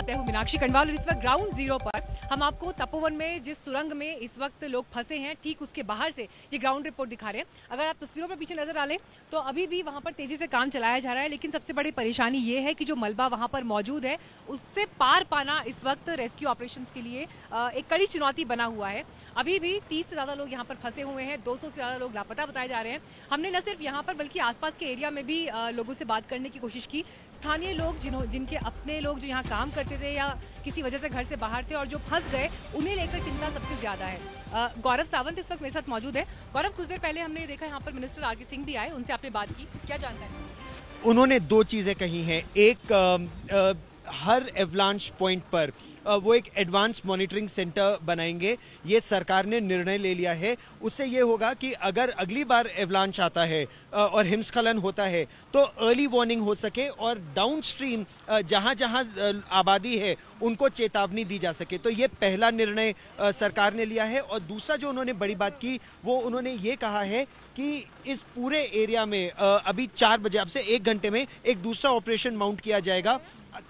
साथ मैं हूं मीनाक्षी कंडवाल और इस वक्त ग्राउंड जीरो पर हम आपको तपोवन में जिस सुरंग में इस वक्त लोग फंसे हैं ठीक उसके बाहर से ये ग्राउंड रिपोर्ट दिखा रहे हैं। अगर आप तस्वीरों पर पीछे नजर डालें तो अभी भी वहां पर तेजी से काम चलाया जा रहा है, लेकिन सबसे बड़ी परेशानी ये है कि जो मलबा वहां पर मौजूद है उससे पार पाना इस वक्त रेस्क्यू ऑपरेशन के लिए एक कड़ी चुनौती बना हुआ है। अभी भी 30 से ज्यादा लोग यहाँ पर फंसे हुए हैं, 200 से ज्यादा लोग लापता बताए जा रहे हैं। हमने न सिर्फ यहाँ पर बल्कि आसपास के एरिया में भी लोगों से बात करने की कोशिश की। स्थानीय लोग जिनके अपने लोग जो यहाँ काम करते थे या किसी वजह से घर से बाहर थे और जो फंस गए, उन्हें लेकर चिंता सबसे ज्यादा है। गौरव सावंत इस वक्त मेरे साथ मौजूद है। गौरव, कुछ देर पहले हमने देखा यहाँ पर मिनिस्टर आर के सिंह भी आए, उनसे आपने बात की, क्या जानकारी? उन्होंने दो चीजें कही हैं। एक, हर एवलांच पॉइंट पर वो एक एडवांस मॉनिटरिंग सेंटर बनाएंगे। ये सरकार ने निर्णय ले लिया है। उससे ये होगा कि अगर अगली बार एवलांच आता है और हिमस्खलन होता है तो अर्ली वार्निंग हो सके और डाउनस्ट्रीम जहां जहां आबादी है उनको चेतावनी दी जा सके। तो ये पहला निर्णय सरकार ने लिया है। और दूसरा जो उन्होंने बड़ी बात की वो उन्होंने ये कहा है कि इस पूरे एरिया में अभी 4 बजे, अब से 1 घंटे में एक दूसरा ऑपरेशन माउंट किया जाएगा।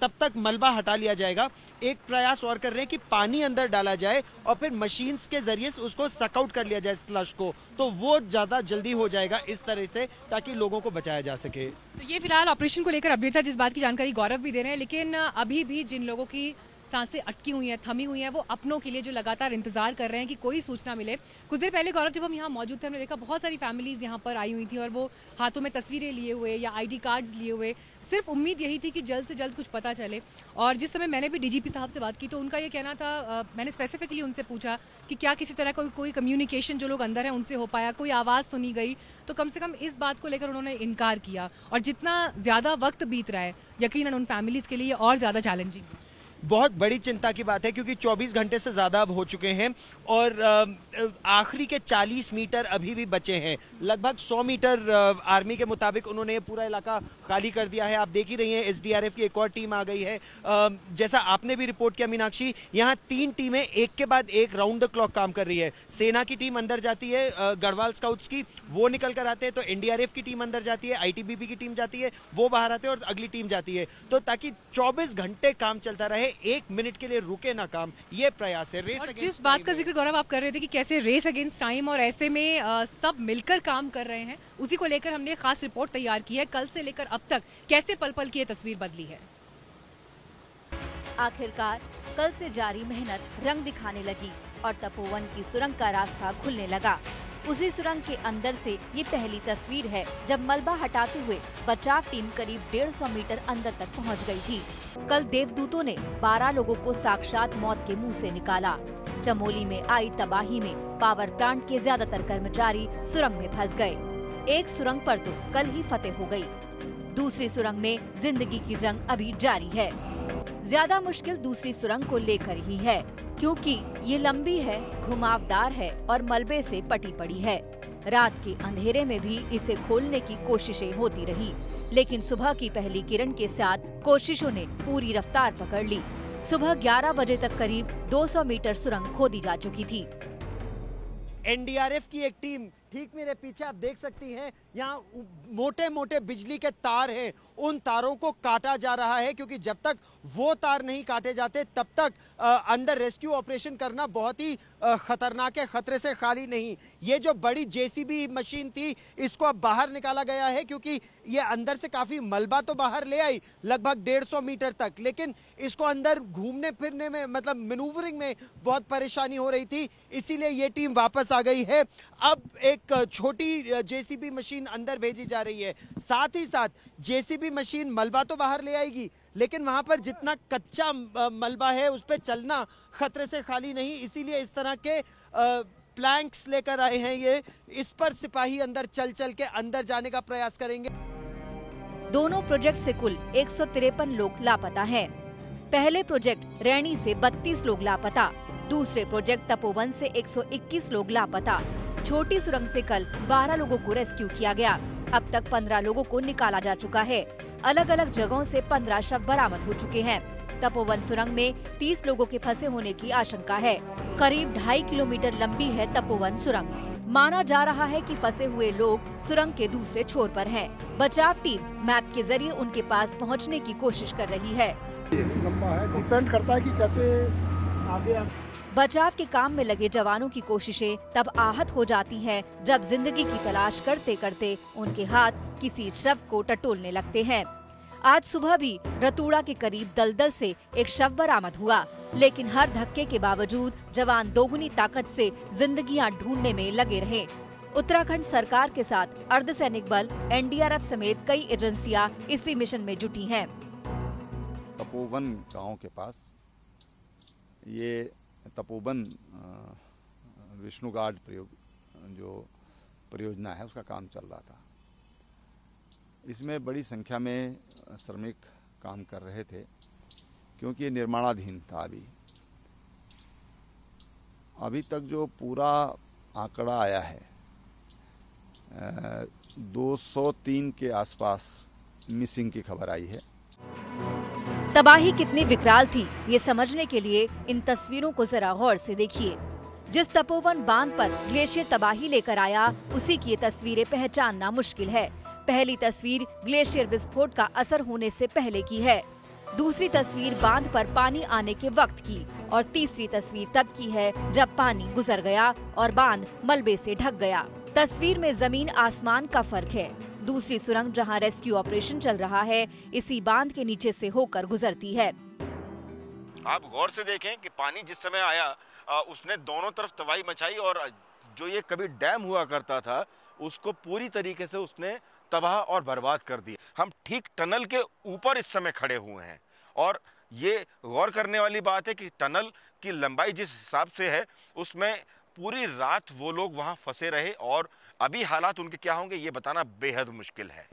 तब तक मलबा हटा लिया जाएगा। एक प्रयास और कर रहे हैं कि पानी अंदर डाला जाए और फिर मशीन्स के जरिए से उसको सकआउट कर लिया जाए स्लश को, तो वो ज्यादा जल्दी हो जाएगा इस तरह से, ताकि लोगों को बचाया जा सके। तो ये फिलहाल ऑपरेशन को लेकर अपडेट था, जिस बात की जानकारी गौरव भी दे रहे हैं। लेकिन अभी भी जिन लोगों की सांसें अटकी हुई हैं, थमी हुई हैं, वो अपनों के लिए जो लगातार इंतजार कर रहे हैं कि कोई सूचना मिले। कुछ देर पहले गौरव जब हम यहाँ मौजूद थे, हमने देखा बहुत सारी फैमिलीज यहाँ पर आई हुई थी और वो हाथों में तस्वीरें लिए हुए या आईडी कार्ड्स लिए हुए, सिर्फ उम्मीद यही थी कि जल्द से जल्द कुछ पता चले। और जिस समय मैंने भी डीजीपी साहब से बात की तो उनका ये कहना था, मैंने स्पेसिफिकली उनसे पूछा कि क्या किसी तरह का कोई कम्युनिकेशन जो लोग अंदर हैं उनसे हो पाया, कोई आवाज सुनी गई, तो कम से कम इस बात को लेकर उन्होंने इनकार किया। और जितना ज्यादा वक्त बीत रहा है, यकीनन उन फैमिलीज के लिए और ज्यादा चैलेंजिंग है। बहुत बड़ी चिंता की बात है क्योंकि 24 घंटे से ज्यादा अब हो चुके हैं और आखिरी के 40 मीटर अभी भी बचे हैं। लगभग 100 मीटर आर्मी के मुताबिक उन्होंने पूरा इलाका खाली कर दिया है। आप देख ही रही हैं एसडीआरएफ की एक और टीम आ गई है। जैसा आपने भी रिपोर्ट किया मीनाक्षी, यहाँ 3 टीमें एक के बाद एक राउंड द क्लॉक काम कर रही है। सेना की टीम अंदर जाती है, गढ़वाल स्काउट्स की, वो निकल कर आते हैं, तो एनडीआरएफ की टीम अंदर जाती है, आईटीबीपी की टीम जाती है, वो बाहर आते हैं और अगली टीम जाती है। तो ताकि 24 घंटे काम चलता रहे, 1 मिनट के लिए रुके ना काम, ये प्रयास है। रेस अगेंस्ट जिस बात का जिक्र गौरव आप कर रहे थे कि कैसे रेस अगेंस्ट टाइम और ऐसे में सब मिलकर काम कर रहे हैं, उसी को लेकर हमने खास रिपोर्ट तैयार की है। कल से लेकर अब तक कैसे पल पल की ये तस्वीर बदली है। आखिरकार कल से जारी मेहनत रंग दिखाने लगी और तपोवन की सुरंग का रास्ता खुलने लगा। उसी सुरंग के अंदर से ये पहली तस्वीर है जब मलबा हटाते हुए बचाव टीम करीब 150 मीटर अंदर तक पहुंच गई थी। कल देवदूतों ने 12 लोगों को साक्षात मौत के मुंह से निकाला। चमोली में आई तबाही में पावर प्लांट के ज्यादातर कर्मचारी सुरंग में फंस गए। एक सुरंग पर तो कल ही फतेह हो गई। दूसरी सुरंग में जिंदगी की जंग अभी जारी है। ज्यादा मुश्किल दूसरी सुरंग को लेकर ही है, क्योंकि ये लंबी है, घुमावदार है और मलबे से पटी पड़ी है। रात के अंधेरे में भी इसे खोलने की कोशिशें होती रही, लेकिन सुबह की पहली किरण के साथ कोशिशों ने पूरी रफ्तार पकड़ ली। सुबह 11 बजे तक करीब 200 मीटर सुरंग खोदी जा चुकी थी। एनडीआरएफ की एक टीम ठीक मेरे पीछे आप देख सकती हैं, यहाँ मोटे मोटे बिजली के तार हैं, उन तारों को काटा जा रहा है क्योंकि जब तक वो तार नहीं काटे जाते तब तक अंदर रेस्क्यू ऑपरेशन करना बहुत ही खतरनाक है, खतरे से खाली नहीं। ये जो बड़ी जेसीबी मशीन थी इसको अब बाहर निकाला गया है क्योंकि ये अंदर से काफी मलबा तो बाहर ले आई लगभग 150 मीटर तक, लेकिन इसको अंदर घूमने फिरने में मतलब मैन्यूवरिंग में बहुत परेशानी हो रही थी, इसीलिए ये टीम वापस आ गई है। अब एक छोटी जेसीबी मशीन अंदर भेजी जा रही है। साथ ही साथ जेसीबी मशीन मलबा तो बाहर ले आएगी, लेकिन वहां पर जितना कच्चा मलबा है उस पर चलना खतरे से खाली नहीं, इसीलिए इस तरह के प्लैंक्स लेकर आए हैं। ये इस पर सिपाही अंदर चल चल के अंदर जाने का प्रयास करेंगे। दोनों प्रोजेक्ट से कुल 153 लोग लापता हैं। पहले प्रोजेक्ट रैणी से 32 लोग लापता, दूसरे प्रोजेक्ट तपोवन से 121 लोग लापता। छोटी सुरंग से कल 12 लोगों को रेस्क्यू किया गया। अब तक 15 लोगों को निकाला जा चुका है। अलग अलग जगहों से 15 शव बरामद हो चुके हैं। तपोवन सुरंग में 30 लोगों के फंसे होने की आशंका है। करीब 2.5 किलोमीटर लंबी है तपोवन सुरंग। माना जा रहा है कि फंसे हुए लोग सुरंग के दूसरे छोर पर हैं। बचाव टीम मैप के जरिए उनके पास पहुंचने की कोशिश कर रही है। लंबा है, डिपेंड करता है कि कैसे आगे। बचाव के काम में लगे जवानों की कोशिशें तब आहत हो जाती हैं जब जिंदगी की तलाश करते करते उनके हाथ किसी शव को टटोलने लगते हैं। आज सुबह भी रतूड़ा के करीब दलदल से एक शव बरामद हुआ, लेकिन हर धक्के के बावजूद जवान दोगुनी ताकत से जिंदगियां ढूंढने में लगे रहे। उत्तराखंड सरकार के साथ अर्धसैनिक बल, एनडीआरएफ समेत कई एजेंसियां इसी मिशन में जुटी हैं। तपोवन गांव के पास ये तपोवन विष्णु गार्ड जो परियोजना है उसका काम चल रहा था। इसमें बड़ी संख्या में श्रमिक काम कर रहे थे क्योंकि ये निर्माणाधीन था। अभी तक जो पूरा आंकड़ा आया है 203 के आसपास मिसिंग की खबर आई है। तबाही कितनी विकराल थी ये समझने के लिए इन तस्वीरों को जरा गौर से देखिए। जिस तपोवन बांध पर ग्लेशियर तबाही लेकर आया उसी की ये तस्वीरें पहचानना मुश्किल है। पहली तस्वीर ग्लेशियर विस्फोट का असर होने से पहले की है, दूसरी तस्वीर बांध पर पानी आने के वक्त की और तीसरी तस्वीर तब की है जब पानी गुजर गया और बांध मलबे से ढक गया। तस्वीर में जमीन आसमान का फर्क है। दूसरी सुरंग जहां रेस्क्यू ऑपरेशन चल रहा है इसी बांध के नीचे से होकर गुजरती है। आप गौर से देखें कि पानी जिस समय आया उसने दोनों तरफ तबाही मचाई और जो ये कभी डैम हुआ करता था उसको पूरी तरीके से उसने तबाह और बर्बाद कर दिया। हम ठीक टनल के ऊपर इस समय खड़े हुए हैं और ये गौर करने वाली बात है कि टनल की लंबाई जिस हिसाब से है उसमें पूरी रात वो लोग वहां फंसे रहे और अभी हालात उनके क्या होंगे ये बताना बेहद मुश्किल है।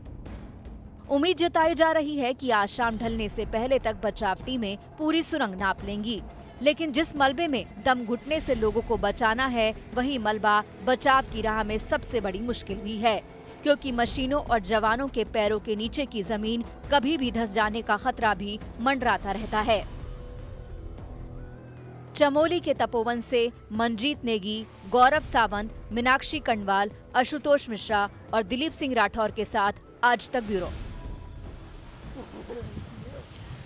उम्मीद जताई जा रही है कि आज शाम ढलने से पहले तक बचाव टीमें पूरी सुरंग नाप लेंगी, लेकिन जिस मलबे में दम घुटने से लोगों को बचाना है वही मलबा बचाव की राह में सबसे बड़ी मुश्किल भी है, क्योंकि मशीनों और जवानों के पैरों के नीचे की जमीन कभी भी धंस जाने का खतरा भी मंडराता रहता है। चमोली के तपोवन से मनजीत नेगी, गौरव सावंत, मीनाक्षी कंडवाल, आशुतोष मिश्रा और दिलीप सिंह राठौर के साथ आज तक ब्यूरो।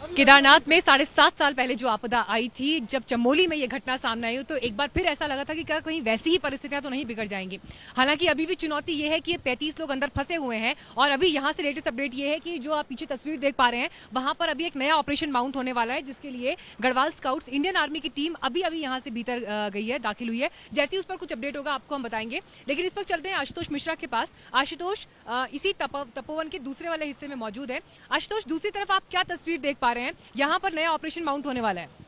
केदारनाथ में 7.5 साल पहले जो आपदा आई थी, जब चमोली में ये घटना सामने आई तो एक बार फिर ऐसा लगा था कि क्या कहीं वैसी ही परिस्थितियां तो नहीं बिगड़ जाएंगी। हालांकि अभी भी चुनौती ये है कि ये 35 लोग अंदर फंसे हुए हैं और अभी यहां से लेटेस्ट अपडेट ये है कि जो आप पीछे तस्वीर देख पा रहे हैं वहां पर अभी एक नया ऑपरेशन माउंट होने वाला है, जिसके लिए गढ़वाल स्काउट्स इंडियन आर्मी की टीम अभी यहां से भीतर गई है, दाखिल हुई है। जैसे उस पर कुछ अपडेट होगा आपको हम बताएंगे, लेकिन इस वक्त चलते हैं आशुतोष मिश्रा के पास। आशुतोष इसी तपोवन के दूसरे वाले हिस्से में मौजूद है। आशुतोष, दूसरी तरफ आप क्या तस्वीर देख पा रहे हैं? यहाँ पर नया ऑपरेशन माउंट होने वाला है।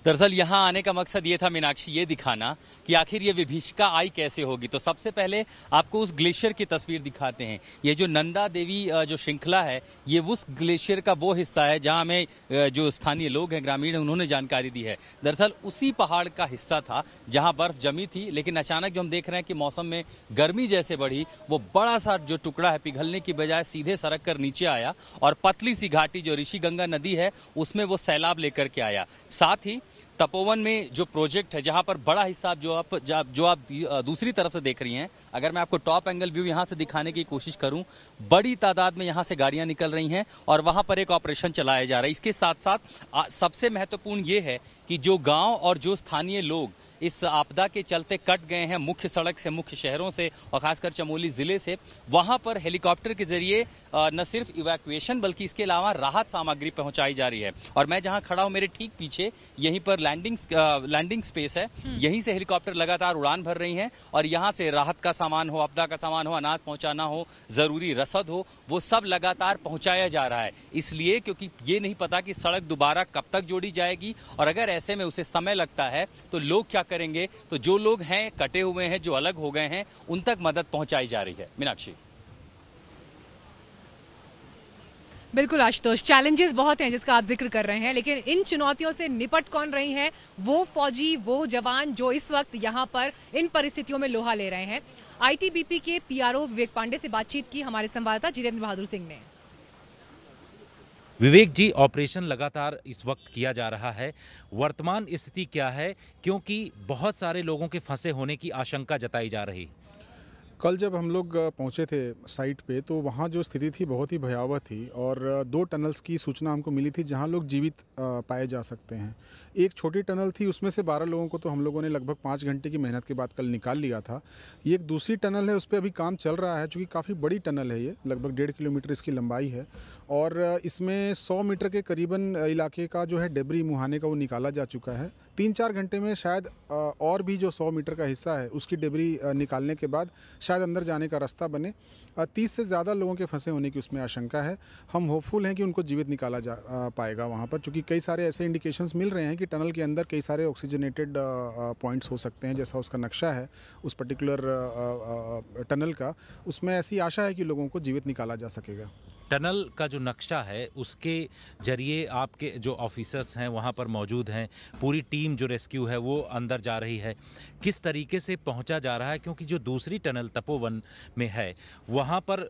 दरअसल यहाँ आने का मकसद ये था मीनाक्षी, ये दिखाना कि आखिर ये विभीषिका आई कैसे होगी। तो सबसे पहले आपको उस ग्लेशियर की तस्वीर दिखाते हैं। ये जो नंदा देवी जो श्रृंखला है ये उस ग्लेशियर का वो हिस्सा है जहाँ हमें जो स्थानीय लोग हैं, ग्रामीण, उन्होंने जानकारी दी है। दरअसल उसी पहाड़ का हिस्सा था जहाँ बर्फ जमी थी, लेकिन अचानक जो हम देख रहे हैं कि मौसम में गर्मी जैसे बढ़ी, वो बड़ा सा जो टुकड़ा है पिघलने की बजाय सीधे सरक कर नीचे आया और पतली सी घाटी जो ऋषिगंगा नदी है उसमें वो सैलाब लेकर के आया। साथ ही तपोवन में जो प्रोजेक्ट है जहां पर बड़ा हिस्सा जो आप दूसरी तरफ से देख रही हैं, अगर मैं आपको टॉप एंगल व्यू यहां से दिखाने की कोशिश करूं, बड़ी तादाद में यहां से गाड़ियां निकल रही हैं और वहां पर एक ऑपरेशन चलाया जा रहा है। इसके साथ साथ सबसे महत्वपूर्ण ये है कि जो गांव और जो स्थानीय लोग इस आपदा के चलते कट गए हैं मुख्य सड़क से, मुख्य शहरों से और खासकर चमोली जिले से, वहां पर हेलीकॉप्टर के जरिए न सिर्फ इवैक्यूएशन बल्कि इसके अलावा राहत सामग्री पहुंचाई जा रही है। और मैं जहां खड़ा हूं मेरे ठीक पीछे यहीं पर लैंडिंग स्पेस है, यहीं से हेलीकॉप्टर लगातार उड़ान भर रही हैं और यहां से राहत का सामान हो, आपदा का सामान हो, अनाज पहुंचाना हो, जरूरी रसद हो, वो सब लगातार पहुंचाया जा रहा है। इसलिए क्योंकि ये नहीं पता कि सड़क दोबारा कब तक जोड़ी जाएगी और अगर ऐसे में उसे समय लगता है तो लोग क्या करेंगे। तो जो लोग हैं कटे हुए हैं, जो अलग हो गए हैं, उन तक मदद पहुंचाई जा रही है। मीनाक्षी। बिल्कुल आशुतोष, चैलेंजेस बहुत हैं जिसका आप जिक्र कर रहे हैं, लेकिन इन चुनौतियों से निपट कौन रही हैं? वो फौजी, वो जवान जो इस वक्त यहां पर इन परिस्थितियों में लोहा ले रहे हैं। आईटीबीपी के पीआरओ विवेक पांडे से बातचीत की हमारे संवाददाता जितेंद्र बहादुर सिंह ने। विवेक जी, ऑपरेशन लगातार इस वक्त किया जा रहा है, वर्तमान स्थिति क्या है, क्योंकि बहुत सारे लोगों के फंसे होने की आशंका जताई जा रही? कल जब हम लोग पहुंचे थे साइट पे तो वहाँ जो स्थिति थी बहुत ही भयावह थी और 2 टनल्स की सूचना हमको मिली थी जहाँ लोग जीवित पाए जा सकते हैं। एक छोटी टनल थी, उसमें से 12 लोगों को तो हम लोगों ने लगभग 5 घंटे की मेहनत के बाद कल निकाल लिया था। ये एक दूसरी टनल है, उस पर अभी काम चल रहा है, चूँकि काफ़ी बड़ी टनल है, ये लगभग 1.5 किलोमीटर इसकी लंबाई है और इसमें 100 मीटर के करीबन इलाके का जो है डेब्री मुहाने का वो निकाला जा चुका है। 3-4 घंटे में शायद और भी जो 100 मीटर का हिस्सा है उसकी डेब्री निकालने के बाद शायद अंदर जाने का रास्ता बने। 30 से ज़्यादा लोगों के फंसे होने की उसमें आशंका है। हम होपफुल हैं कि उनको जीवित निकाला जा पाएगा वहाँ पर, क्योंकि कई सारे ऐसे इंडिकेशंस मिल रहे हैं कि टनल के अंदर कई सारे ऑक्सीजनेटेड पॉइंट्स हो सकते हैं, जैसा उसका नक्शा है उस पर्टिकुलर टनल का, उसमें ऐसी आशा है कि लोगों को जीवित निकाला जा सकेगा। टनल का जो नक्शा है उसके जरिए आपके जो ऑफिसर्स हैं वहाँ पर मौजूद हैं, पूरी टीम जो रेस्क्यू है वो अंदर जा रही है, किस तरीके से पहुँचा जा रहा है? क्योंकि जो दूसरी टनल तपोवन में है वहाँ पर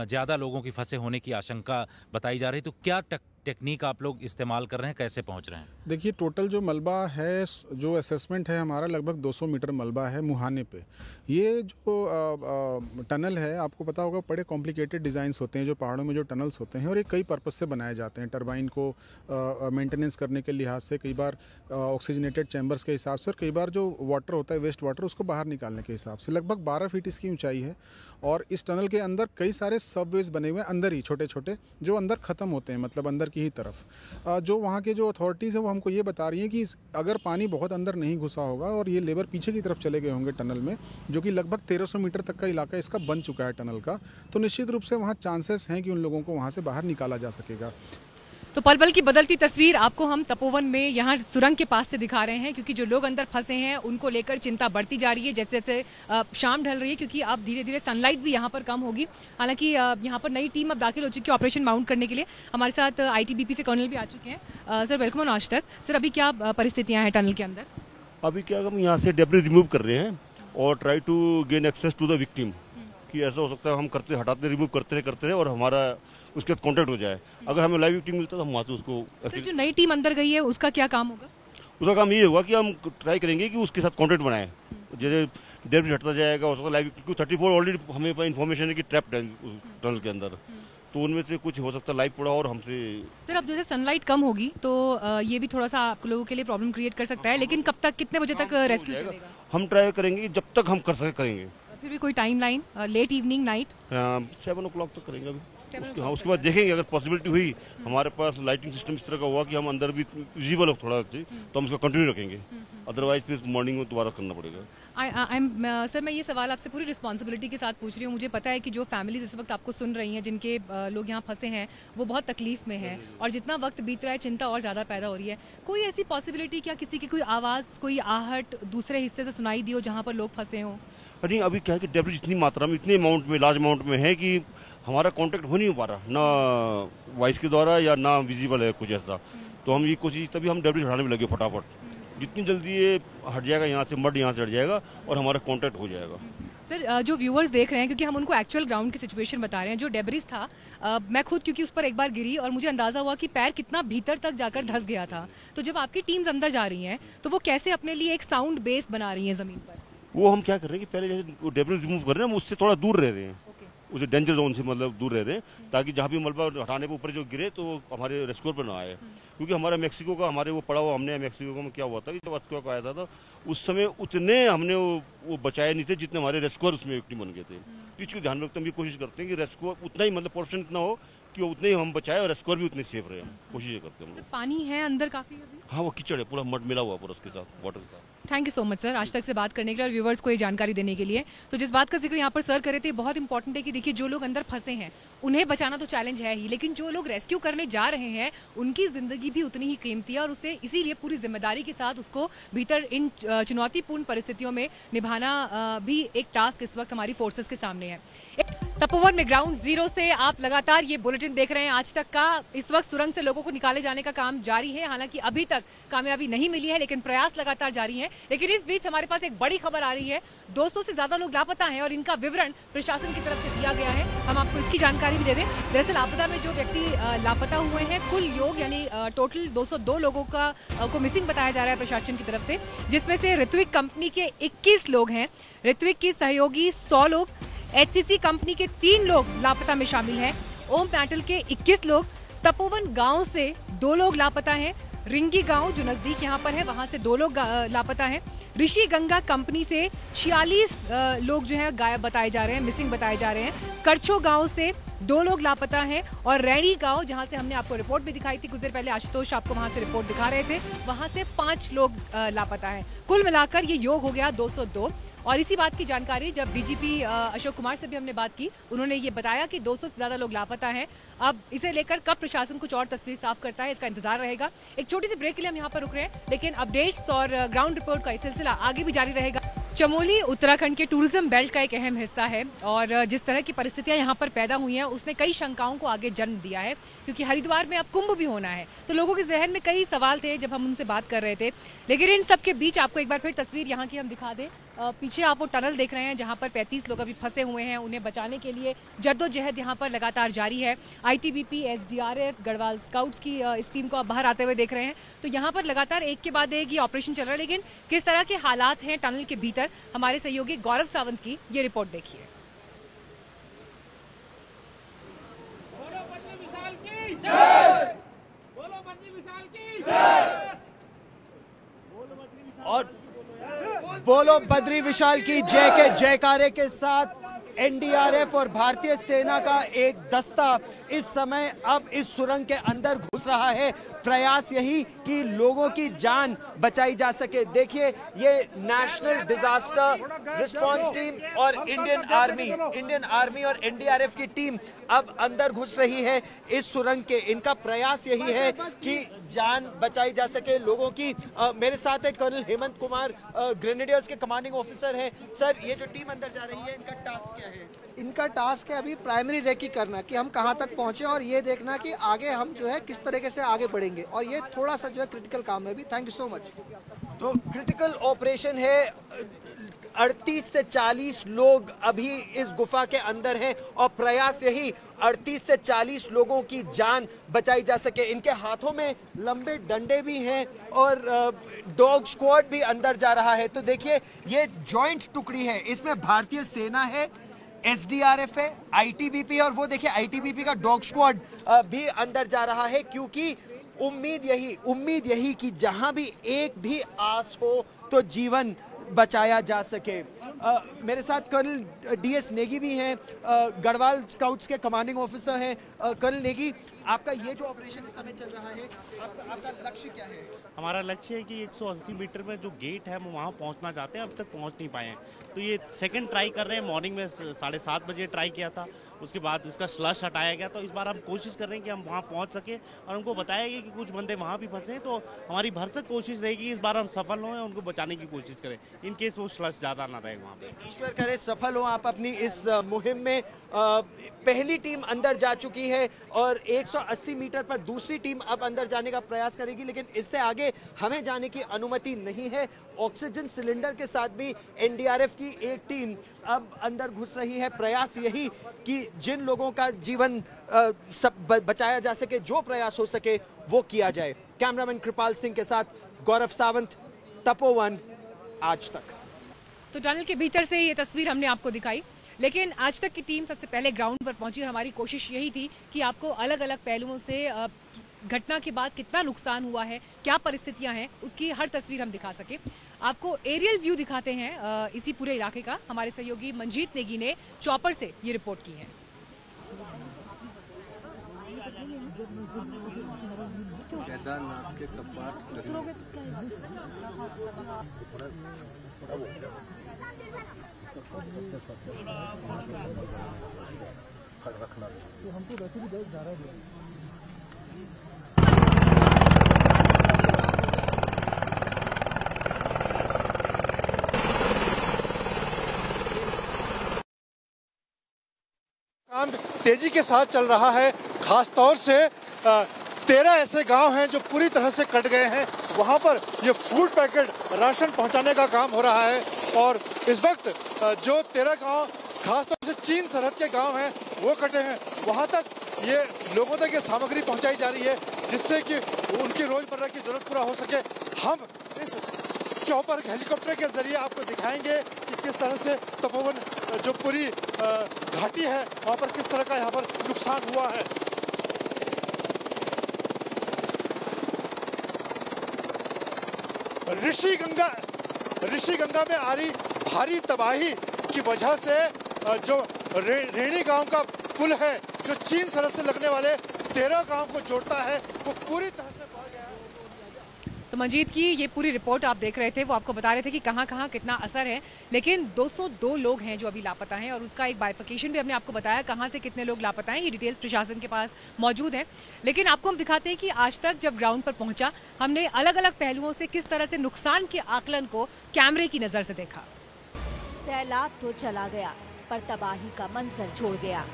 ज़्यादा लोगों के फंसे होने की आशंका बताई जा रही, तो क्या टेक्निक आप लोग इस्तेमाल कर रहे हैं, कैसे पहुंच रहे हैं? देखिए, टोटल जो मलबा है, जो असेसमेंट है हमारा, लगभग 200 मीटर मलबा है मुहाने पे। ये जो टनल है, आपको पता होगा बड़े कॉम्प्लिकेटेड डिज़ाइंस होते हैं जो पहाड़ों में जो टनल्स होते हैं, और ये कई पर्पस से बनाए जाते हैं। टरबाइन को मेंटेनेंस करने के लिहाज से, कई बार ऑक्सीजनेटेड चैम्बर्स के हिसाब से, और कई बार जो वाटर होता है, वेस्ट वाटर, उसको बाहर निकालने के हिसाब से। लगभग 12 फीट इसकी ऊंचाई है और इस टनल के अंदर कई सारे सबवेज बने हुए हैं, अंदर ही छोटे छोटे, जो अंदर ख़त्म होते हैं, मतलब अंदर की ही तरफ। जो वहाँ के जो अथॉरिटीज़ हैं वो हमको ये बता रही हैं कि अगर पानी बहुत अंदर नहीं घुसा होगा और ये लेबर पीछे की तरफ चले गए होंगे टनल में, जो कि लगभग 1300 मीटर तक का इलाका इसका बन चुका है टनल का, तो निश्चित रूप से वहाँ चांसेस हैं कि उन लोगों को वहाँ से बाहर निकाला जा सकेगा। तो पल पल की बदलती तस्वीर आपको हम तपोवन में यहाँ सुरंग के पास से दिखा रहे हैं, क्योंकि जो लोग अंदर फंसे हैं उनको लेकर चिंता बढ़ती जा रही है जैसे जैसे शाम ढल रही है, क्योंकि अब धीरे धीरे सनलाइट भी यहाँ पर कम होगी। हालांकि यहाँ पर नई टीम अब दाखिल हो चुकी है ऑपरेशन माउंट करने के लिए। हमारे साथ ITBP से कर्नल भी आ चुके हैं। सर, वेलकम ऑन आज तक। सर, अभी क्या परिस्थितियाँ हैं टनल के अंदर? अभी क्या, हम यहाँ से डेब्रिस रिमूव कर रहे हैं और try to gain access to the victim, कि ऐसा हो सकता है हम हटाते रिमूव करते रहे और हमारा उसके साथ कॉन्टेक्ट हो जाए। अगर हमें लाइव विक्टिम मिलता तो हम वहाँ से उसको। सर, जो नई टीम अंदर गई है उसका क्या काम होगा? उसका काम ये होगा कि हम ट्राई करेंगे कि उसके साथ कॉन्टेक्ट बनाएं, जैसे डेब्रिस हटता जाएगा। हो सकता है लाइव 34 ऑलरेडी हमें इन्फॉर्मेशन है कि ट्रैप है टनल के अंदर, तो उनमें से कुछ हो सकता है लाइव पड़ा और हमसे। सर, अब जैसे सनलाइट कम होगी तो ये भी थोड़ा सा आप लोगों के लिए प्रॉब्लम क्रिएट कर सकता है, लेकिन कब तक, कितने बजे तक रेस्क्यू चलेगा? हम ट्राई करेंगे जब तक हम कर सके करेंगे। फिर भी कोई timeline, late evening, night? 7 o'clock तक करेंगे अभी। उसके बाद देखेंगे, अगर पॉसिबिलिटी हुई, हमारे पास लाइटिंग सिस्टम इस तरह का हुआ कि हम अंदर भी विजिबल हो थोड़ा, तो हम उसका कंटिन्यू रखेंगे। अदरवाइज फिर मॉर्निंग में दोबारा करना पड़ेगा। सर, मैं ये सवाल आपसे पूरी रिस्पॉन्सिबिलिटी के साथ पूछ रही हूँ। मुझे पता है कि जो फैमिलीज इस वक्त आपको सुन रही हैं, जिनके लोग यहाँ फंसे हैं, वो बहुत तकलीफ में हैं, और जितना वक्त बीत रहा है चिंता और ज़्यादा पैदा हो रही है। कोई ऐसी पॉसिबिलिटी क्या, किसी की कोई आवाज़, कोई आहट दूसरे हिस्से से सुनाई दी हो जहाँ पर लोग फंसे हों? नहीं, अभी क्या है कि डेब्रिस इतनी मात्रा में, इतने अमाउंट में, लार्ज अमाउंट में है कि हमारा कांटेक्ट हो नहीं पा रहा, ना वॉइस के द्वारा या ना विजिबल है कुछ ऐसा। तो हम ये कोशिश, तभी हम डेब्रिस हटाने में लगे फटाफट। जितनी जल्दी ये हट जाएगा यहाँ से, मड यहाँ से हट जाएगा और हमारा कांटेक्ट हो जाएगा। सर, जो व्यूअर्स देख रहे हैं, क्योंकि हम उनको एक्चुअल ग्राउंड की सिचुएशन बता रहे हैं, जो डेब्रिस था, मैं खुद क्योंकि उस पर एक बार गिरी और मुझे अंदाजा हुआ कि पैर कितना भीतर तक जाकर धंस गया था। तो जब आपकी टीम्स अंदर जा रही हैं तो वो कैसे अपने लिए एक साउंड बेस बना रही हैं जमीन पर? वो हम क्या कर रहे हैं कि पहले जैसे डेब्रिस रिमूव कर रहे हैं, उससे थोड़ा दूर रह रहे हैं, उसे डेंजर जोन से मतलब दूर रह रहे हैं, ताकि जहाँ भी मलबा हटाने के ऊपर जो गिरे तो हमारे रेस्क्यू पर ना आए। क्योंकि हमारा मैक्सिको का, हमारे वो पड़ा हुआ, हमने मैक्सिको में क्या हुआ था कि जब अर्थक्वेक आया था उस समय उतने हमने वो बचाए नहीं थे जितने हमारे रेस्क्यूअर उसमें विक्टिम बन गए थे। इसको ध्यान में रखते हम ये कोशिश करते हैं कि रेस्क्यू उतना ही, मतलब पोर्शन इतना हो कि उतने ही हम बचाए और रेस्क्यूअर भी उतने सेफ रहे। कोशिश करते हैं हम लोग। पानी है अंदर काफी अभी? हाँ, वो कीचड़ है, पूरा मड मिला हुआ पूरा उसके साथ, वाटर के साथ। Thank you so much sir, आज तक से बात करने के लिए और व्यूवर्स को ये जानकारी देने के लिए। तो जिस बात का जिक्र यहाँ पर सर करे थे, बहुत इंपॉर्टेंट है कि देखिए, जो लोग अंदर फंसे हैं उन्हें बचाना तो चैलेंज है ही, लेकिन जो लोग रेस्क्यू करने जा रहे हैं उनकी जिंदगी भी उतनी ही कीमती है, और उससे इसीलिए पूरी जिम्मेदारी के साथ उसको भीतर इन चुनौतीपूर्ण परिस्थितियों में निभाना भी एक टास्क इस वक्त हमारी फोर्सेस के सामने है। तपोवन में ग्राउंड जीरो से आप लगातार ये बुलेटिन देख रहे हैं आज तक का। इस वक्त सुरंग से लोगों को निकाले जाने का काम जारी है। हालांकि अभी तक कामयाबी नहीं मिली है, लेकिन प्रयास लगातार जारी है। लेकिन इस बीच हमारे पास एक बड़ी खबर आ रही है, 200 से ज्यादा लोग लापता हैं और इनका विवरण प्रशासन की तरफ से दिया गया है। हम आपको इसकी जानकारी भी दे दें। दरअसल आपदा में जो व्यक्ति लापता हुए हैं, कुल योग यानी टोटल 202 लोगों को मिसिंग बताया जा रहा है प्रशासन की तरफ से, जिसमें से ऋत्विक कंपनी के 21 लोग हैं, ऋत्विक की सहयोगी 100 लोग, एचसीसी कंपनी के 3 लोग लापता में शामिल हैं, ओम पैटल के 21 लोग, तपोवन गांव से 2 लोग लापता हैं, रिंगी गांव जो नजदीक यहां पर है वहां से 2 लोग लापता हैं, ऋषि गंगा कंपनी से 46 लोग जो है गायब बताए जा रहे हैं, मिसिंग बताए जा रहे हैं, करछो गांव से 2 लोग लापता हैं और रैणी गांव जहां से हमने आपको रिपोर्ट भी दिखाई थी कुछ देर पहले, आशुतोष आपको वहां से रिपोर्ट दिखा रहे थे, वहां से 5 लोग लापता हैं। कुल मिलाकर ये योग हो गया 202। और इसी बात की जानकारी जब डीजीपी अशोक कुमार से भी हमने बात की, उन्होंने ये बताया कि 200 से ज्यादा लोग लापता हैं। अब इसे लेकर कब प्रशासन कुछ और तस्वीर साफ करता है इसका इंतजार रहेगा। एक छोटी सी ब्रेक के लिए हम यहाँ पर रुक रहे हैं, लेकिन अपडेट्स और ग्राउंड रिपोर्ट का सिलसिला आगे भी जारी रहेगा। चमोली उत्तराखंड के टूरिज्म बेल्ट का एक अहम हिस्सा है और जिस तरह की परिस्थितियां यहाँ पर पैदा हुई हैं उसने कई शंकाओं को आगे जन्म दिया है, क्योंकि हरिद्वार में अब कुंभ भी होना है, तो लोगों के जहन में कई सवाल थे जब हम उनसे बात कर रहे थे। लेकिन इन सब के बीच आपको एक बार फिर तस्वीर यहाँ की हम दिखा दें। पीछे आप वो टनल देख रहे हैं जहां पर 35 लोग अभी फंसे हुए हैं, उन्हें बचाने के लिए जद्दोजहद यहां पर लगातार जारी है। आईटीबीपी, एसडीआरएफ, गढ़वाल स्काउट्स की इस टीम को आप बाहर आते हुए देख रहे हैं, तो यहां पर लगातार एक के बाद एक ये ऑपरेशन चल रहा है। लेकिन किस तरह के हालात हैं टनल के भीतर, हमारे सहयोगी गौरव सावंत की ये रिपोर्ट देखिए। और बोलो बद्री विशाल की जय के जयकारे के साथ एनडीआरएफ और भारतीय सेना का एक दस्ता इस समय अब इस सुरंग के अंदर घुस रहा है। प्रयास यही कि लोगों की जान बचाई जा सके। देखिए ये नेशनल डिजास्टर रिस्पांस टीम और इंडियन आर्मी और एनडीआरएफ की टीम अब अंदर घुस रही है इस सुरंग के। इनका प्रयास यही है कि जान बचाई जा सके लोगों की। मेरे साथ है कर्नल हेमंत कुमार, ग्रेनेडियर्स के कमांडिंग ऑफिसर हैं। सर, ये जो टीम अंदर जा रही है इनका टास्क क्या है? इनका टास्क है अभी प्राइमरी रेकी करना कि हम कहां तक पहुंचे और ये देखना कि आगे हम जो है किस तरीके से आगे बढ़ेंगे, और ये थोड़ा सा जो है क्रिटिकल काम है अभी। Thank you so much. तो क्रिटिकल ऑपरेशन है। 38 से 40 लोग अभी इस गुफा के अंदर हैं और प्रयास यही 38 से 40 लोगों की जान बचाई जा सके। इनके हाथों में लंबे डंडे भी हैं और डॉग स्क्वाड भी अंदर जा रहा है। तो देखिए ये जॉइंट टुकड़ी है, इसमें भारतीय सेना है, एसडीआरएफ है, आईटीबीपी, और वो देखिए आईटीबीपी का डॉग स्क्वाड भी अंदर जा रहा है, क्योंकि उम्मीद यही कि जहां भी एक भी आस हो तो जीवन बचाया जा सके। मेरे साथ कर्नल डीएस नेगी भी हैं, गढ़वाल स्काउट्स के कमांडिंग ऑफिसर हैं। कर्नल नेगी, आपका ये जो ऑपरेशन इस समय चल रहा है, आपका लक्ष्य क्या है? हमारा लक्ष्य है कि 180 मीटर में जो गेट है हम वहाँ पहुँचना चाहते हैं, अब तक पहुँच नहीं पाए हैं। तो ये सेकंड ट्राई कर रहे हैं। मॉर्निंग में 7:30 बजे ट्राई किया था, उसके बाद इसका स्लश हटाया गया। तो इस बार हम कोशिश कर रहे हैं कि हम वहाँ पहुँच सके, और उनको बताया गया कि कुछ बंदे वहाँ भी फंसे हैं, तो हमारी भरसक कोशिश रहेगी इस बार हम सफल हों, उनको बचाने की कोशिश करें, इन केस वो स्लश ज़्यादा ना रहे वहाँ पे। ईश्वर करे सफल हो आप अपनी इस मुहिम में। पहली टीम अंदर जा चुकी है और 180 मीटर पर दूसरी टीम अब अंदर जाने का प्रयास करेगी, लेकिन इससे आगे हमें जाने की अनुमति नहीं है। ऑक्सीजन सिलेंडर के साथ भी एनडीआरएफ की एक टीम अब अंदर घुस रही है। प्रयास यही कि जिन लोगों का जीवन बचाया जा सके, जो प्रयास हो सके वो किया जाए। कैमरामैन कृपाल सिंह के साथ गौरव सावंत, तपोवन, आज तक। तो टनल के भीतर से ये तस्वीर हमने आपको दिखाई, लेकिन आज तक की टीम सबसे पहले ग्राउंड पर पहुंची। हमारी कोशिश यही थी कि आपको अलग अलग पहलुओं से घटना के बाद कितना नुकसान हुआ है, क्या परिस्थितियां हैं, उसकी हर तस्वीर हम दिखा सके। आपको एरियल व्यू दिखाते हैं इसी पूरे इलाके का। हमारे सहयोगी मंजीत नेगी ने चॉपर से ये रिपोर्ट की है। केदारनाथ के कपाट रखना तो हमको वैसे भी जा रहा है। काम तेजी के साथ चल रहा है। खास तौर से 13 ऐसे गांव हैं जो पूरी तरह से कट गए हैं। वहां पर ये फूड पैकेट राशन पहुंचाने का काम हो रहा है और इस वक्त जो 13 गांव खासतौर से चीन सरहद के गांव हैं वो कटे हैं, वहां तक ये लोगों तक ये सामग्री पहुंचाई जा रही है जिससे कि उनकी रोजमर्रा की जरूरत पूरा हो सके। हम इस चॉपर हेलीकॉप्टर के जरिए आपको दिखाएंगे कि किस तरह से तपोवन जो पूरी घाटी है वहां पर किस तरह का यहाँ पर नुकसान हुआ है। ऋषि गंगा में आ रही भारी तबाही की वजह से जो रेणी गांव का पुल है जो चीन सरहद से लगने वाले 13 गांव को जोड़ता है वो पूरी तरह से बह गया है। तो मंजीत की ये पूरी रिपोर्ट आप देख रहे थे, वो आपको बता रहे थे कि कहां कहां कितना असर है, लेकिन 202 लोग हैं जो अभी लापता हैं और उसका एक बाइफिकेशन भी हमने आपको बताया कहां से कितने लोग लापता हैं। ये डिटेल्स प्रशासन के पास मौजूद है, लेकिन आपको हम दिखाते हैं कि आज तक जब ग्राउंड पर पहुंचा हमने अलग अलग पहलुओं से किस तरह से नुकसान के आकलन को कैमरे की नजर से देखा। सैलाब तो चला गया पर तबाही का मंजर छोड़ गया।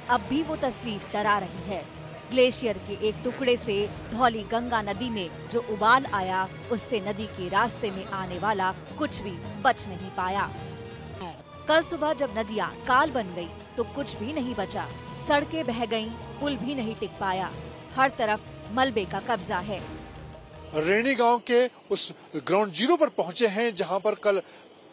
अब भी वो तस्वीर डरा रही है। ग्लेशियर के एक टुकड़े से धौली गंगा नदी में जो उबाल आया उससे नदी के रास्ते में आने वाला कुछ भी बच नहीं पाया। कल सुबह जब नदियां काल बन गई तो कुछ भी नहीं बचा। सड़कें बह गईं, पुल भी नहीं टिक पाया। हर तरफ मलबे का कब्जा है। रेणी गांव के उस ग्राउंड जीरो पर पहुंचे हैं जहां पर कल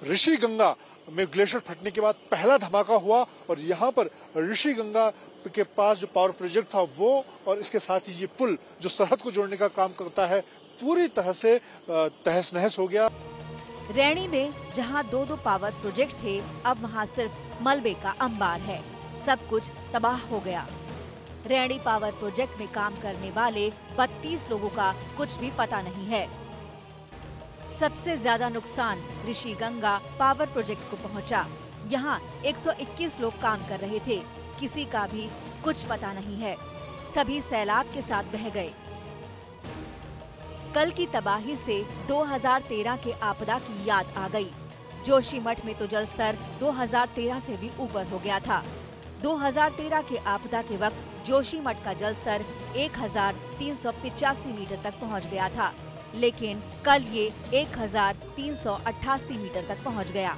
ऋषि गंगा में ग्लेशियर फटने के बाद पहला धमाका हुआ और यहाँ पर ऋषि गंगा के पास जो पावर प्रोजेक्ट था वो और इसके साथ ही ये पुल जो सरहद को जोड़ने का काम करता है पूरी तरह से तहस नहस हो गया। रैणी में जहाँ 2 पावर प्रोजेक्ट थे अब वहाँ सिर्फ मलबे का अंबार है। सब कुछ तबाह हो गया। रैणी पावर प्रोजेक्ट में काम करने वाले 32 लोगों का कुछ भी पता नहीं है। सबसे ज्यादा नुकसान ऋषि गंगा पावर प्रोजेक्ट को पहुंचा। यहाँ 121 लोग काम कर रहे थे। किसी का भी कुछ पता नहीं है। सभी सैलाब के साथ बह गए। कल की तबाही से 2013 के आपदा की याद आ गई। जोशीमठ में तो जलस्तर 2013 से भी ऊपर हो गया था। 2013 के आपदा के वक्त जोशीमठ का जलस्तर 1385 मीटर तक पहुंच गया था, लेकिन कल ये 1388 मीटर तक पहुंच गया।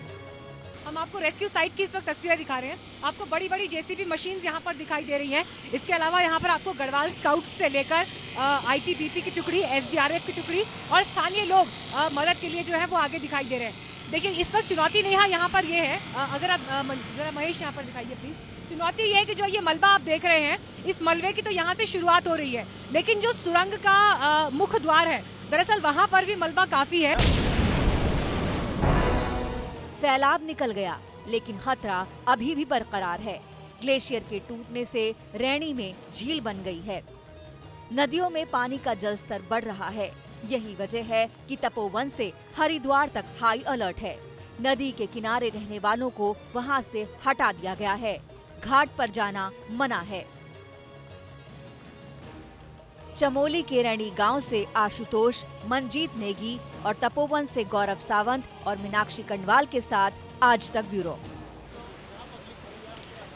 हम आपको रेस्क्यू साइट की इस वक्त तस्वीरें दिखा रहे हैं। आपको बड़ी बड़ी जेसीबी मशीन यहाँ पर दिखाई दे रही हैं। इसके अलावा यहाँ पर आपको गढ़वाल स्काउट से लेकर आईटीबीपी की टुकड़ी, एसडीआरएफ की टुकड़ी और स्थानीय लोग मदद के लिए जो है वो आगे दिखाई दे रहे हैं। लेकिन इस वक्त चुनौती नेहा यहाँ पर ये है, अगर आप जरा महेश यहाँ पर दिखाइए प्लीज। चुनौती ये है कि जो ये मलबा आप देख रहे हैं, इस मलबे की तो यहाँ से शुरुआत हो रही है, लेकिन जो सुरंग का मुख्य द्वार है दरअसल वहाँ पर भी मलबा काफी है। सैलाब निकल गया लेकिन खतरा अभी भी बरकरार है। ग्लेशियर के टूटने से रैणी में झील बन गई है। नदियों में पानी का जलस्तर बढ़ रहा है। यही वजह है कि तपोवन से हरिद्वार तक हाई अलर्ट है। नदी के किनारे रहने वालों को वहां से हटा दिया गया है। घाट पर जाना मना है। चमोली के रैणी गांव से आशुतोष, मनजीत नेगी और तपोवन से गौरव सावंत और मीनाक्षी कंडवाल के साथ आज तक ब्यूरो।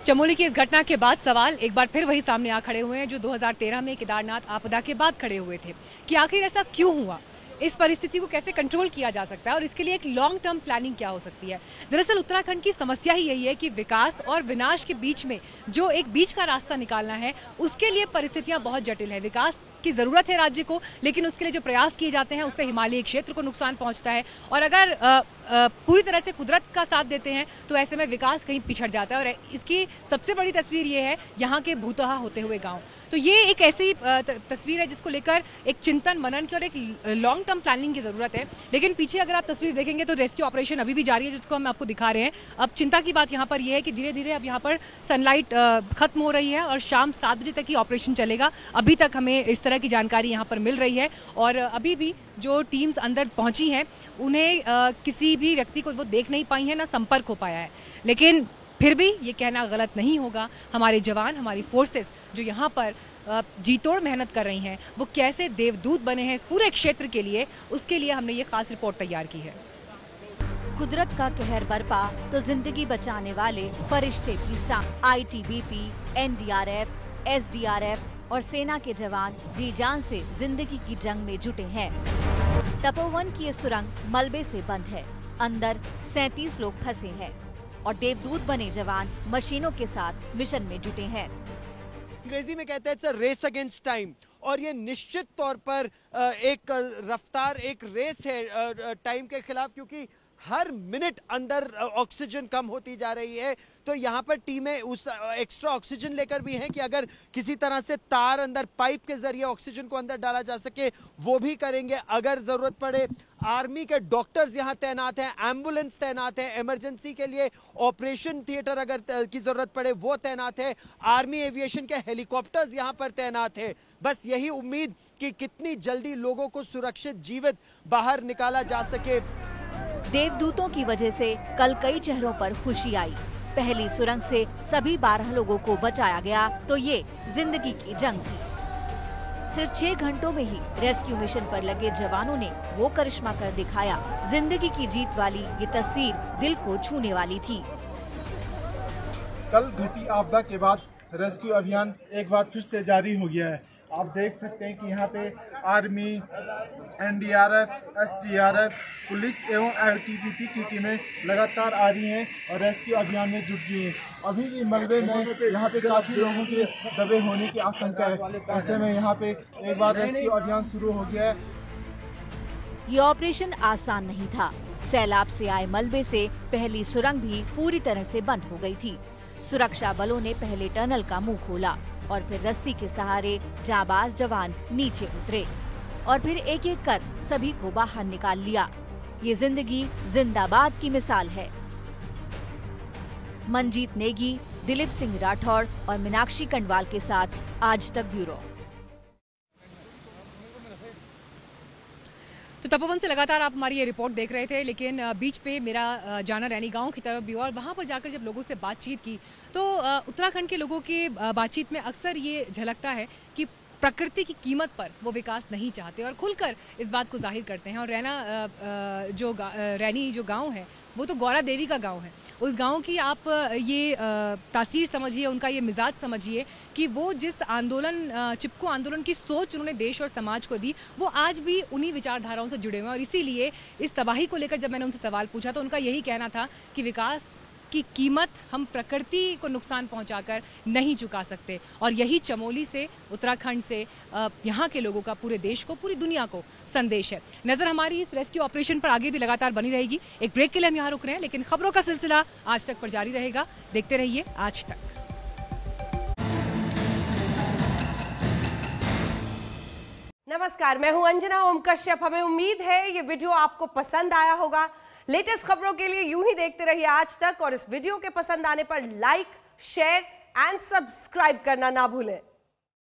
चमोली की इस घटना के बाद सवाल एक बार फिर वही सामने आ खड़े हुए हैं जो 2013 में केदारनाथ आपदा के बाद खड़े हुए थे कि आखिर ऐसा क्यों हुआ, इस परिस्थिति को कैसे कंट्रोल किया जा सकता है और इसके लिए एक लॉन्ग टर्म प्लानिंग क्या हो सकती है। दरअसल उत्तराखंड की समस्या ही यही है कि विकास और विनाश के बीच में जो एक बीच का रास्ता निकालना है उसके लिए परिस्थितियां बहुत जटिल है। विकास की जरूरत है राज्य को, लेकिन उसके लिए जो प्रयास किए जाते हैं उससे हिमालयी क्षेत्र को नुकसान पहुंचता है और अगर पूरी तरह से कुदरत का साथ देते हैं तो ऐसे में विकास कहीं पिछड़ जाता है। और इसकी सबसे बड़ी तस्वीर ये है यहाँ के भूतहा होते हुए गांव। तो ये एक ऐसी तस्वीर है जिसको लेकर एक चिंतन मनन की और एक लॉन्ग टर्म प्लानिंग की जरूरत है। लेकिन पीछे अगर आप तस्वीर देखेंगे तो रेस्क्यू ऑपरेशन अभी भी जारी है जिसको हम आपको दिखा रहे हैं। अब चिंता की बात यहाँ पर यह है कि धीरे धीरे अब यहाँ पर सनलाइट खत्म हो रही है और शाम 7 बजे तक ही ऑपरेशन चलेगा। अभी तक हमें इस तरह की जानकारी यहाँ पर मिल रही है और अभी भी जो टीम्स अंदर पहुंची हैं उन्हें किसी भी व्यक्ति को वो देख नहीं पाई है, ना संपर्क हो पाया है। लेकिन फिर भी ये कहना गलत नहीं होगा, हमारे जवान, हमारी फोर्सेस जो यहाँ पर जीतोड़ मेहनत कर रही हैं वो कैसे देवदूत बने हैं पूरे क्षेत्र के लिए, उसके लिए हमने ये खास रिपोर्ट तैयार की है। कुदरत का कहर बरपा तो जिंदगी बचाने वाले फरिश्ते भी साथ। आईटीबीपी, एनडीआरएफ, एसडीआरएफ और सेना के जवान जी जान से जिंदगी की जंग में जुटे हैं। तपोवन की ये सुरंग मलबे से बंद है। अंदर 37 लोग फंसे हैं और देवदूत बने जवान मशीनों के साथ मिशन में जुटे हैं। अंग्रेजी में कहते हैं it's a race against time, और ये निश्चित तौर पर एक रफ्तार, एक रेस है टाइम के खिलाफ, क्योंकि हर मिनट अंदर ऑक्सीजन कम होती जा रही है। तो यहां पर टीमें उस एक्स्ट्रा ऑक्सीजन लेकर भी हैं कि अगर किसी तरह से तार अंदर पाइप के जरिए ऑक्सीजन को अंदर डाला जा सके वो भी करेंगे। अगर जरूरत पड़े आर्मी के डॉक्टर्स यहां तैनात हैं, एम्बुलेंस तैनात है, इमरजेंसी के लिए ऑपरेशन थिएटर अगर की जरूरत पड़े वो तैनात है, आर्मी एविएशन के हेलीकॉप्टर्स यहां पर तैनात है। बस यही उम्मीद कि कितनी जल्दी लोगों को सुरक्षित जीवित बाहर निकाला जा सके। देवदूतों की वजह से कल कई चेहरों पर खुशी आई। पहली सुरंग से सभी 12 लोगों को बचाया गया तो ये जिंदगी की जंग थी। सिर्फ 6 घंटों में ही रेस्क्यू मिशन पर लगे जवानों ने वो करिश्मा कर दिखाया। जिंदगी की जीत वाली ये तस्वीर दिल को छूने वाली थी। कल घटी आपदा के बाद रेस्क्यू अभियान एक बार फिर से जारी हो गया है। आप देख सकते हैं कि यहाँ पे आर्मी, एनडीआरएफ, एसडीआरएफ, पुलिस एवं आईटीबीपी की टीमें लगातार आ रही हैं और रेस्क्यू अभियान में जुट गई हैं। अभी भी मलबे में यहाँ पे काफ़ी लोगों के दबे होने की आशंका है। ऐसे में यहाँ पे एक बार रेस्क्यू अभियान शुरू हो गया है। ये ऑपरेशन आसान नहीं था। सैलाब से आए मलबे से पहली सुरंग भी पूरी तरह से बंद हो गई थी। सुरक्षा बलों ने पहले टनल का मुंह खोला और फिर रस्सी के सहारे जाबाज जवान नीचे उतरे और फिर एक एक कर सभी को बाहर निकाल लिया। ये जिंदगी जिंदाबाद की मिसाल है। मनजीत नेगी, दिलीप सिंह राठौड़ और मीनाक्षी कंडवाल के साथ आज तक ब्यूरो। तो तपोवन से लगातार आप हमारी ये रिपोर्ट देख रहे थे, लेकिन बीच पे मेरा जाना रैनी गांव की तरफ भी हुआ और वहां पर जाकर जब लोगों से बातचीत की तो उत्तराखंड के लोगों के बातचीत में अक्सर ये झलकता है कि प्रकृति की कीमत पर वो विकास नहीं चाहते और खुलकर इस बात को जाहिर करते हैं। और रैनी जो गांव है वो तो गौरा देवी का गांव है। उस गांव की आप ये तासीर समझिए, उनका ये मिजाज समझिए कि वो जिस आंदोलन, चिपको आंदोलन की सोच उन्होंने देश और समाज को दी, वो आज भी उन्हीं विचारधाराओं से जुड़े हुए हैं। और इसीलिए इस तबाही को लेकर जब मैंने उनसे सवाल पूछा तो उनका यही कहना था कि विकास की कीमत हम प्रकृति को नुकसान पहुंचाकर नहीं चुका सकते। और यही चमोली से, उत्तराखंड से यहाँ के लोगों का पूरे देश को, पूरी दुनिया को संदेश है। नजर हमारी इस रेस्क्यू ऑपरेशन पर आगे भी लगातार बनी रहेगी। एक ब्रेक के लिए हम यहाँ रुक रहे हैं, लेकिन खबरों का सिलसिला आज तक पर जारी रहेगा। देखते रहिए आज तक। नमस्कार, मैं हूं अंजना ओम कश्यप। हमें उम्मीद है ये वीडियो आपको पसंद आया होगा। लेटेस्ट खबरों के लिए यूं ही देखते रहिए आज तक और इस वीडियो के पसंद आने पर लाइक, शेयर एंड सब्सक्राइब करना ना भूलें।